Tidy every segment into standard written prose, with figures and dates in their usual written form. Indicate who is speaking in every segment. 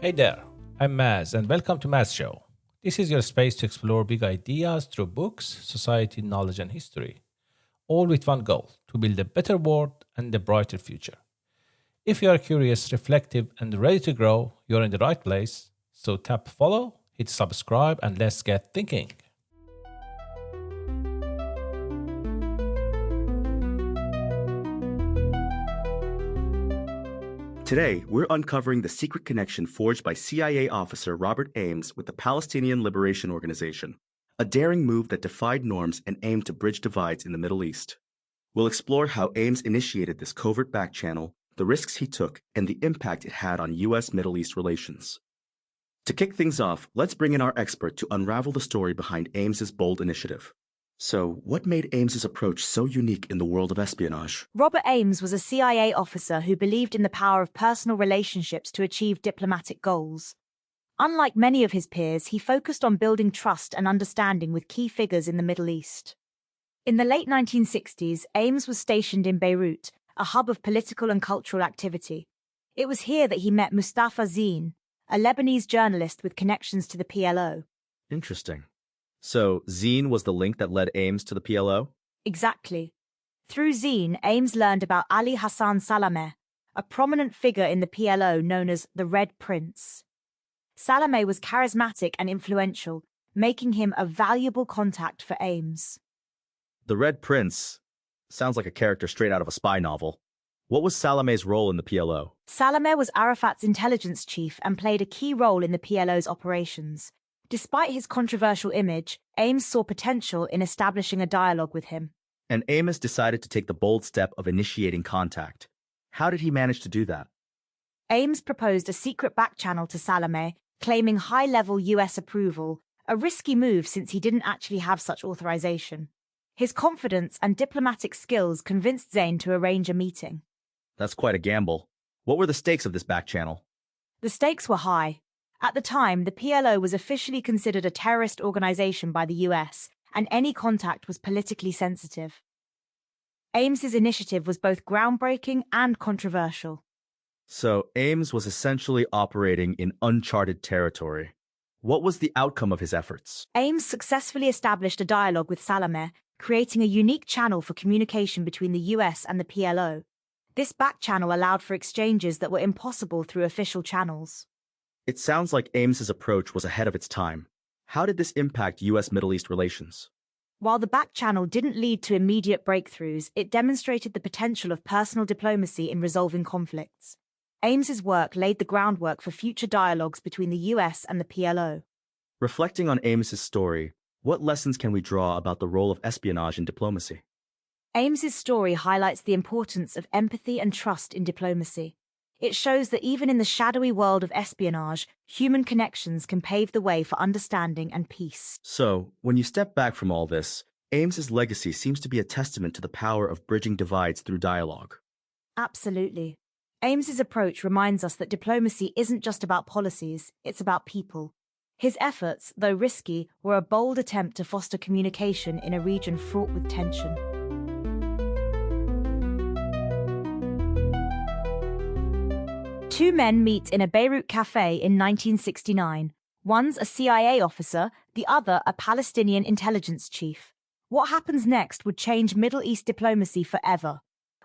Speaker 1: Hey there, I'm Maz, and welcome to Maz Show. This is your space to explore big ideas through books, society, knowledge, and history, all with one goal to build a better world and a brighter future. If you are curious, reflective, and ready to grow, you're in the right place. So tap follow, hit subscribe, and let's get thinking.
Speaker 2: Today, we're uncovering the secret connection forged by CIA officer Robert Ames with the Palestinian Liberation Organization, a daring move that defied norms and aimed to bridge divides in the Middle East. We'll explore how Ames initiated this covert back channel, the risks he took, and the impact it had on U.S.-Middle East relations. To kick things off, let's bring in our expert to unravel the story behind Ames's bold initiative. So, what made Ames's approach so unique in the world of espionage?
Speaker 3: Robert Ames was a CIA officer who believed in the power of personal relationships to achieve diplomatic goals. Unlike many of his peers, he focused on building trust and understanding with key figures in the Middle East. In the late 1960s, Ames was stationed in Beirut, a hub of political and cultural activity. It was here that he met Mustafa Zine, a Lebanese journalist with connections to the PLO.
Speaker 2: Interesting. So, Zine was the link that led Ames to the PLO?
Speaker 3: Exactly. Through Zine, Ames learned about Ali Hassan Salameh, a prominent figure in the PLO known as the Red Prince. Salameh was charismatic and influential, making him a valuable contact for Ames.
Speaker 2: The Red Prince sounds like a character straight out of a spy novel. What was Salameh's role in the PLO?
Speaker 3: Salameh was Arafat's intelligence chief and played a key role in the PLO's operations. Despite his controversial image, Ames saw potential in establishing a dialogue with him.
Speaker 2: And Ames decided to take the bold step of initiating contact. How did he manage to do that?
Speaker 3: Ames proposed a secret back channel to Salameh, claiming high-level US approval, a risky move since he didn't actually have such authorization. His confidence and diplomatic skills convinced Zain to arrange a meeting.
Speaker 2: That's quite a gamble. What were the stakes of this back channel?
Speaker 3: The stakes were high. At the time, the PLO was officially considered a terrorist organization by the US, and any contact was politically sensitive. Ames's initiative was both groundbreaking and controversial.
Speaker 2: So, Ames was essentially operating in uncharted territory. What was the outcome of his efforts?
Speaker 3: Ames successfully established a dialogue with Salameh, creating a unique channel for communication between the US and the PLO. This back channel allowed for exchanges that were impossible through official channels.
Speaker 2: It sounds like Ames's approach was ahead of its time. How did this impact U.S.-Middle East relations?
Speaker 3: While the back channel didn't lead to immediate breakthroughs, it demonstrated the potential of personal diplomacy in resolving conflicts. Ames's work laid the groundwork for future dialogues between the US and the PLO.
Speaker 2: Reflecting on Ames's story, what lessons can we draw about the role of espionage in diplomacy?
Speaker 3: Ames's story highlights the importance of empathy and trust in diplomacy. It shows that even in the shadowy world of espionage, human connections can pave the way for understanding and peace.
Speaker 2: So, when you step back from all this, Ames's legacy seems to be a testament to the power of bridging divides through dialogue.
Speaker 3: Absolutely. Ames's approach reminds us that diplomacy isn't just about policies, it's about people. His efforts, though risky, were a bold attempt to foster communication in a region fraught with tension. Two men meet in a Beirut cafe in 1969. One's a CIA officer, the other a Palestinian intelligence chief. What happens next would change Middle East diplomacy forever.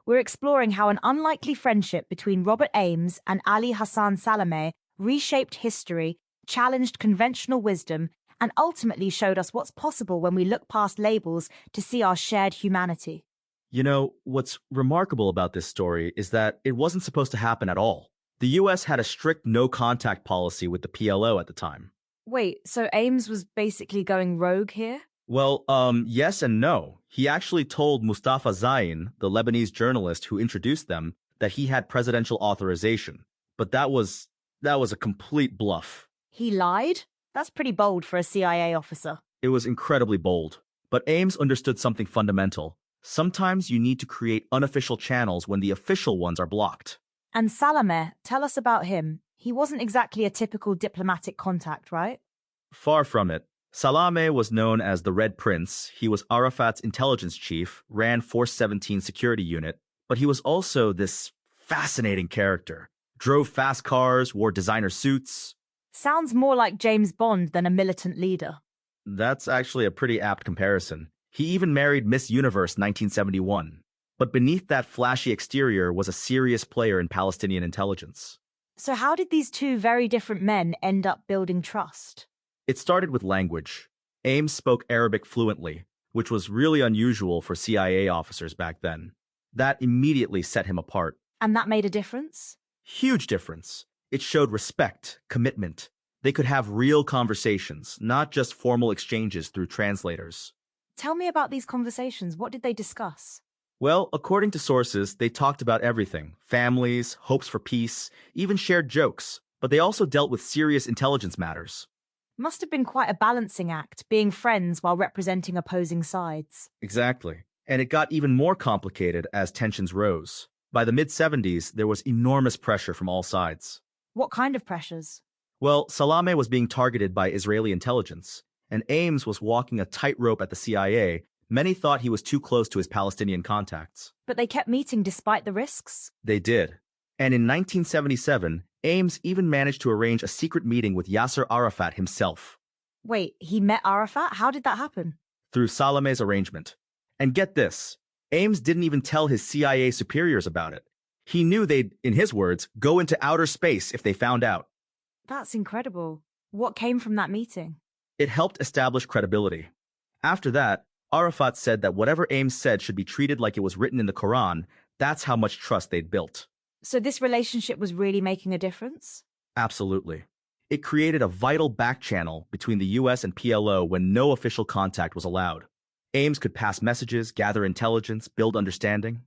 Speaker 3: We're exploring how an unlikely friendship between Robert Ames and Ali Hassan Salameh reshaped history, challenged conventional wisdom, and ultimately showed us what's possible when we look past labels to see our shared humanity.
Speaker 2: You know, what's remarkable about this story is that it wasn't supposed to happen at all. The U.S. had a strict no-contact policy with the PLO at the time.
Speaker 3: Wait, so Ames was basically going rogue here?
Speaker 2: Well, yes and no. He actually told Mustafa Zine, the Lebanese journalist who introduced them, that he had presidential authorization. But that was a complete bluff.
Speaker 3: He lied? That's pretty bold for a CIA officer.
Speaker 2: It was incredibly bold. But Ames understood something fundamental. Sometimes you need to create unofficial channels when the official ones are blocked.
Speaker 3: And Salameh, tell us about him. He wasn't exactly a typical diplomatic contact, right?
Speaker 2: Far from it. Salameh was known as the Red Prince. He was Arafat's intelligence chief, ran Force 17 security unit, but he was also this fascinating character. drove fast cars, wore designer suits.
Speaker 3: Sounds more like James Bond than a militant leader.
Speaker 2: That's actually a pretty apt comparison. He even married Miss Universe 1971. But beneath that flashy exterior was a serious player in Palestinian intelligence.
Speaker 3: So how did these two very different men end up building trust?
Speaker 2: It started with language. Ames spoke Arabic fluently, which was really unusual for CIA officers back then. That immediately set him apart.
Speaker 3: And that made a difference?
Speaker 2: Huge difference. It showed respect, commitment. They could have real conversations, not just formal exchanges through translators.
Speaker 3: Tell me about these conversations. What did they discuss?
Speaker 2: Well, according to sources, they talked about everything. Families, hopes for peace, even shared jokes. But they also dealt with serious intelligence matters.
Speaker 3: Must have been quite a balancing act, being friends while representing opposing sides.
Speaker 2: Exactly. And it got even more complicated as tensions rose. By the mid-70s, there was enormous pressure from all sides.
Speaker 3: What kind of pressures?
Speaker 2: Well, Salameh was being targeted by Israeli intelligence, and Ames was walking a tightrope at the CIA. Many thought he was too close to his Palestinian contacts.
Speaker 3: But they kept meeting despite the risks?
Speaker 2: They did. And in 1977, Ames even managed to arrange a secret meeting with Yasser Arafat himself.
Speaker 3: Wait, he met Arafat? How did that happen?
Speaker 2: Through Salameh's arrangement. And get this, Ames didn't even tell his CIA superiors about it. He knew they'd, in his words, go into outer space if they found out.
Speaker 3: That's incredible. What came from that meeting?
Speaker 2: It helped establish credibility. After that, Arafat said that whatever Ames said should be treated like it was written in the Quran. That's how much trust they'd built.
Speaker 3: So this relationship was really making a difference?
Speaker 2: Absolutely. It created a vital back channel between the US and PLO when no official contact was allowed. Ames could pass messages, gather intelligence, build understanding.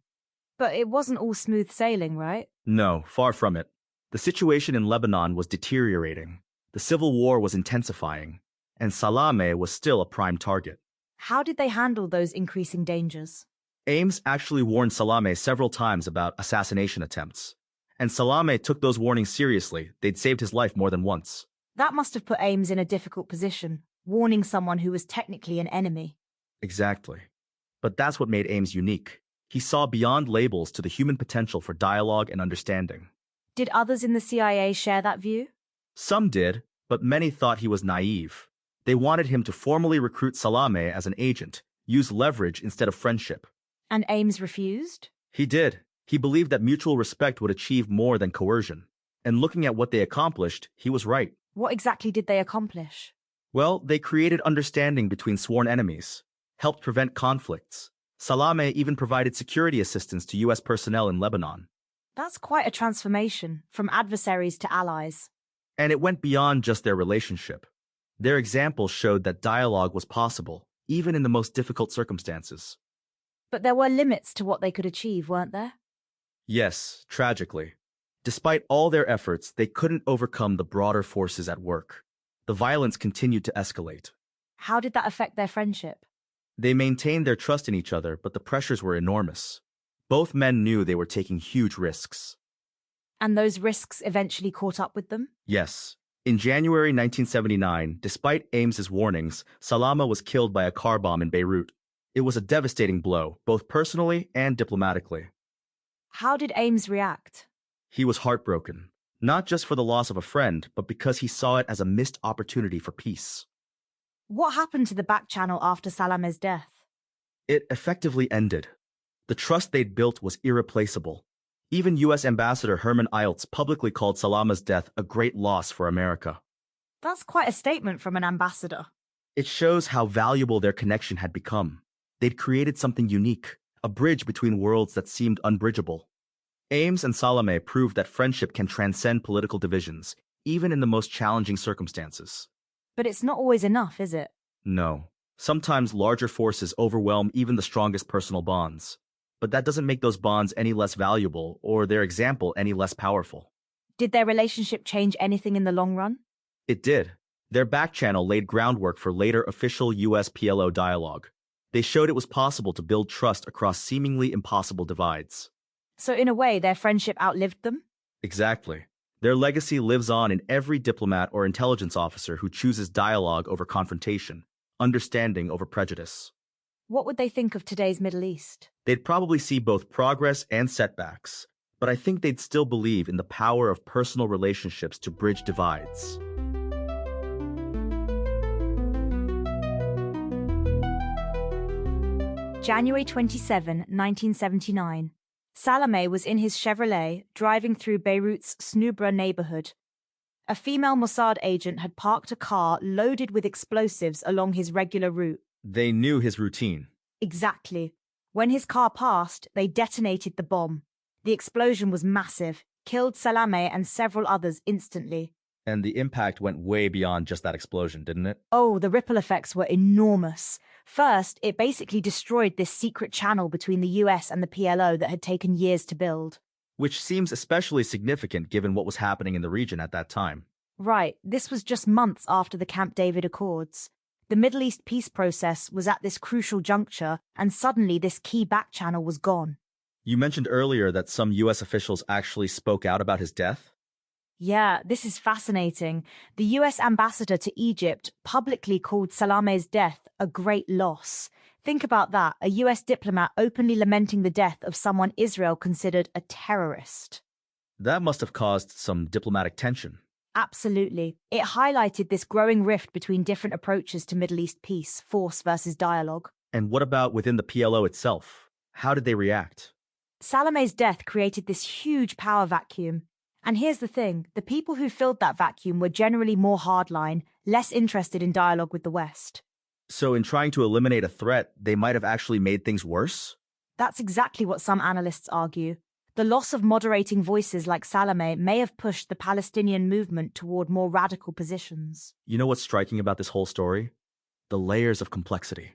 Speaker 3: But it wasn't all smooth sailing, right?
Speaker 2: No, far from it. The situation in Lebanon was deteriorating. The civil war was intensifying, and Salameh was still a prime target.
Speaker 3: How did they handle those increasing dangers?
Speaker 2: Ames actually warned Salameh several times about assassination attempts. And Salameh took those warnings seriously. They'd saved his life more than once.
Speaker 3: That must have put Ames in a difficult position, warning someone who was technically an enemy.
Speaker 2: Exactly. But that's what made Ames unique. He saw beyond labels to the human potential for dialogue and understanding.
Speaker 3: Did others in the CIA share that view?
Speaker 2: Some did, but many thought he was naive. They wanted him to formally recruit Salameh as an agent, use leverage instead of friendship.
Speaker 3: And Ames refused?
Speaker 2: He did. He believed that mutual respect would achieve more than coercion. And looking at what they accomplished, he was right.
Speaker 3: What exactly did they accomplish?
Speaker 2: Well, they created understanding between sworn enemies, helped prevent conflicts. Salameh even provided security assistance to U.S. personnel in Lebanon.
Speaker 3: That's quite a transformation, from adversaries to allies.
Speaker 2: And it went beyond just their relationship. Their example showed that dialogue was possible, even in the most difficult circumstances.
Speaker 3: But there were limits to what they could achieve, weren't there?
Speaker 2: Yes, tragically. Despite all their efforts, they couldn't overcome the broader forces at work. The violence continued to escalate.
Speaker 3: How did that affect their friendship?
Speaker 2: They maintained their trust in each other, but the pressures were enormous. Both men knew they were taking huge risks.
Speaker 3: And those risks eventually caught up with them?
Speaker 2: Yes. In January 1979, despite Ames's warnings, Salameh was killed by a car bomb in Beirut. It was a devastating blow, both personally and diplomatically.
Speaker 3: How did Ames react?
Speaker 2: He was heartbroken, not just for the loss of a friend, but because he saw it as a missed opportunity for peace.
Speaker 3: What happened to the back channel after Salameh's death?
Speaker 2: It effectively ended. The trust they'd built was irreplaceable. Even U.S. Ambassador Herman Eilts publicly called Salameh's death a great loss for America.
Speaker 3: That's quite a statement from an ambassador.
Speaker 2: It shows how valuable their connection had become. They'd created something unique, a bridge between worlds that seemed unbridgeable. Ames and Salameh proved that friendship can transcend political divisions, even in the most challenging circumstances.
Speaker 3: But it's not always enough, is it?
Speaker 2: No. Sometimes larger forces overwhelm even the strongest personal bonds. But that doesn't make those bonds any less valuable or their example any less powerful.
Speaker 3: Did their relationship change anything in the long run?
Speaker 2: It did. Their back channel laid groundwork for later official U.S. PLO dialogue. They showed it was possible to build trust across seemingly impossible divides.
Speaker 3: So in a way, their friendship outlived them?
Speaker 2: Exactly. Their legacy lives on in every diplomat or intelligence officer who chooses dialogue over confrontation, understanding over prejudice.
Speaker 3: What would they think of today's Middle East?
Speaker 2: They'd probably see both progress and setbacks, but I think they'd still believe in the power of personal relationships to bridge divides.
Speaker 3: January 27, 1979. Salome was in his Chevrolet driving through Beirut's Snubra neighborhood. A female Mossad agent had parked a car loaded with explosives along his regular route.
Speaker 2: They knew his routine.
Speaker 3: Exactly. When his car passed, they detonated the bomb. The explosion was massive, killed Salome and several others instantly.
Speaker 2: And the impact went way beyond just that explosion, didn't it?
Speaker 3: Oh, the ripple effects were enormous. First, it basically destroyed this secret channel between the US and the PLO that had taken years to build.
Speaker 2: Which seems especially significant given what was happening in the region at that time.
Speaker 3: Right, this was just months after the Camp David Accords. The Middle East peace process was at this crucial juncture, and suddenly this key back channel was gone.
Speaker 2: You mentioned earlier that some US officials actually spoke out about his death?
Speaker 3: Yeah, this is fascinating. The US ambassador to Egypt publicly called Salame's death a great loss. Think about that, a US diplomat openly lamenting the death of someone Israel considered a terrorist.
Speaker 2: That must have caused some diplomatic tension.
Speaker 3: Absolutely. It highlighted this growing rift between different approaches to Middle East peace, force versus dialogue.
Speaker 2: And what about within the PLO itself? How did they react?
Speaker 3: Salome's death created this huge power vacuum. And here's the thing, the people who filled that vacuum were generally more hardline, less interested in dialogue with the West.
Speaker 2: So in trying to eliminate a threat, they might have actually made things worse?
Speaker 3: That's exactly what some analysts argue. The loss of moderating voices like Salome may have pushed the Palestinian movement toward more radical positions.
Speaker 2: You know what's striking about this whole story? The layers of complexity.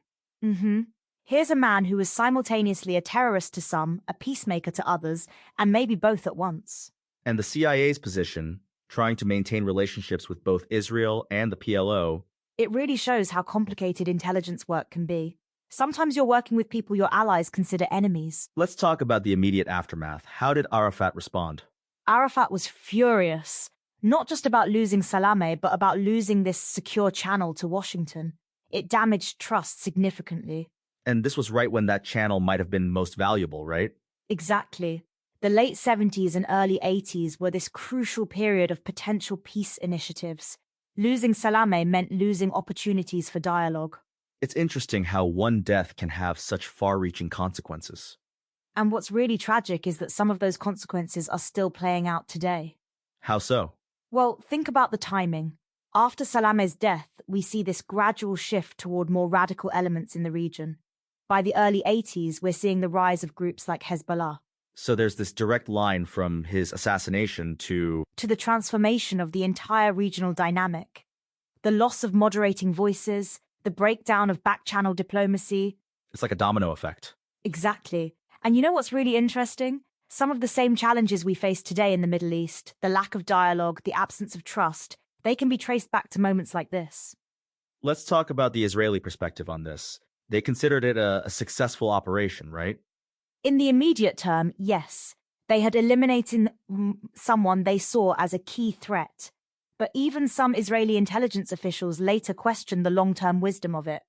Speaker 3: Here's a man who was simultaneously a terrorist to some, a peacemaker to others, and maybe both at once.
Speaker 2: And the CIA's position, trying to maintain relationships with both Israel and the PLO.
Speaker 3: It really shows how complicated intelligence work can be. Sometimes you're working with people your allies consider enemies.
Speaker 2: Let's talk about the immediate aftermath. How did Arafat respond?
Speaker 3: Arafat was furious, not just about losing Salame, but about losing this secure channel to Washington. It damaged trust significantly.
Speaker 2: And this was right when that channel might have been most valuable, right?
Speaker 3: Exactly. The late 70s and early 80s were this crucial period of potential peace initiatives. Losing Salame meant losing opportunities for dialogue.
Speaker 2: It's interesting how one death can have such far-reaching consequences.
Speaker 3: And what's really tragic is that some of those consequences are still playing out today.
Speaker 2: How so?
Speaker 3: Well, think about the timing. After Salame's death, we see this gradual shift toward more radical elements in the region. By the early 80s, we're seeing the rise of groups like Hezbollah.
Speaker 2: So there's this direct line from his assassination to
Speaker 3: the transformation of the entire regional dynamic. The loss of moderating voices, the breakdown of back-channel diplomacy.
Speaker 2: It's like a domino effect.
Speaker 3: Exactly. And you know what's really interesting? Some of the same challenges we face today in the Middle East, the lack of dialogue, the absence of trust, they can be traced back to moments like this.
Speaker 2: Let's talk about the Israeli perspective on this. They considered it a successful operation, right?
Speaker 3: In the immediate term, yes. They had eliminated someone they saw as a key threat. But even some Israeli intelligence officials later questioned the long-term wisdom of it.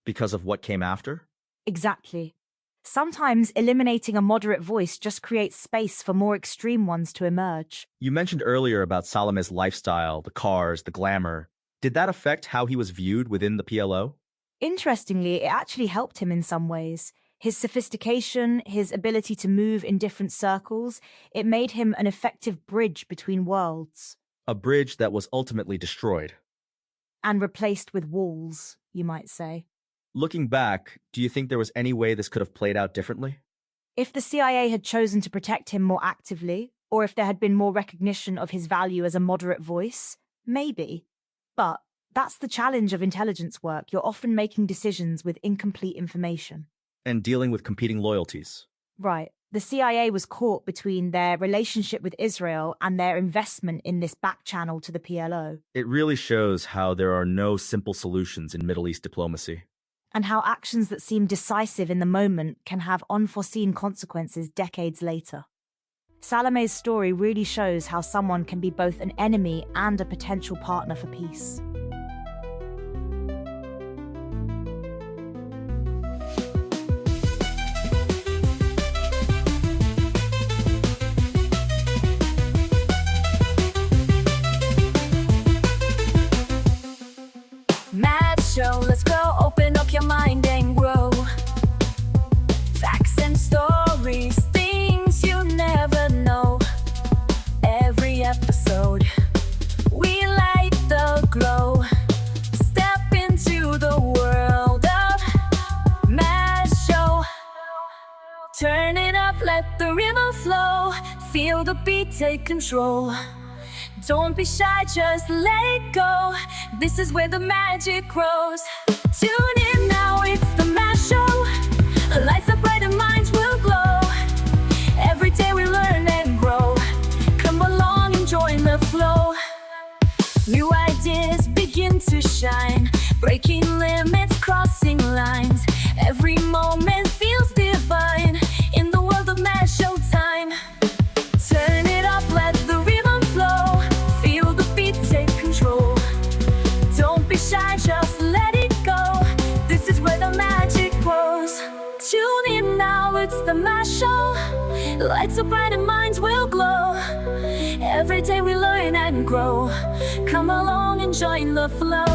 Speaker 2: Because of what came after?
Speaker 3: Exactly. Sometimes eliminating a moderate voice just creates space for more extreme ones to emerge.
Speaker 2: You mentioned earlier about Salome's lifestyle, the cars, the glamour. Did that affect how he was viewed within the PLO?
Speaker 3: Interestingly, it actually helped him in some ways. His sophistication, his ability to move in different circles, it made him an effective bridge between worlds.
Speaker 2: A bridge that was ultimately destroyed.
Speaker 3: And replaced with walls, you might say.
Speaker 2: Looking back, do you think there was any way this could have played out differently?
Speaker 3: If the CIA had chosen to protect him more actively, or if there had been more recognition of his value as a moderate voice, maybe. But that's the challenge of intelligence work. You're often making decisions with incomplete information.
Speaker 2: And dealing with competing loyalties.
Speaker 3: Right. The CIA was caught between their relationship with Israel and their investment in this back channel to the PLO.
Speaker 2: It really shows how there are no simple solutions in Middle East diplomacy.
Speaker 3: And how actions that seem decisive in the moment can have unforeseen consequences decades later. Salome's story really shows how someone can be both an enemy and a potential partner for peace.
Speaker 4: rhythm flow. Feel the beat, take control. Don't be shy, just let it go. This is where the magic grows. Tune in now, it's the Mass Show. Lights up bright and minds will glow. Every day we learn and grow. Come along and join the flow. New ideas begin to shine, breaking limits, crossing lines. Every moment feels divine in the world of Mass Show time. Turn it up, let the rhythm flow. Feel the beat, take control. Don't be shy, just let it go. This is where the magic grows. Tune in now, it's the Mass Show. Lights up bright and minds will glow. Every day we learn and grow. Come along and join the flow.